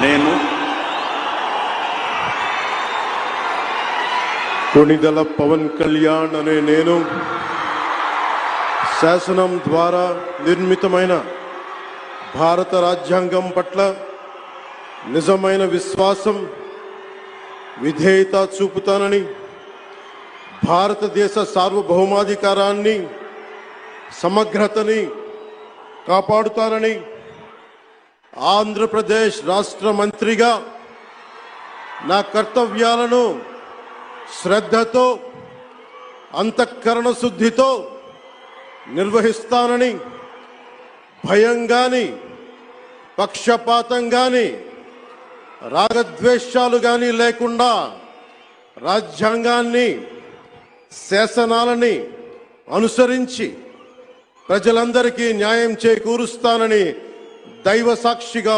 నేను కొణిదెల పవన్ కళ్యాణ్ అనే నేను శాసనం ద్వారా నిర్మితమైన భారత రాజ్యాంగం పట్ల నిజమైన విశ్వాసం విధేయత చూపుతానని, భారతదేశ సార్వభౌమాధికారాన్ని సమగ్రతని కాపాడుతానని, ఆంధ్రప్రదేశ్ రాష్ట్ర మంత్రిగా నా కర్తవ్యాలను శ్రద్ధతో అంతఃకరణ శుద్ధితో నిర్వహిస్తానని, భయం గాని పక్షపాతం గాని రాగద్వేషాలు గాని లేకుండా రాజ్యాంగాన్ని శాసనాలని అనుసరించి ప్రజలందరికీ న్యాయం చేకూరుస్తానని దైవ సాక్షిగా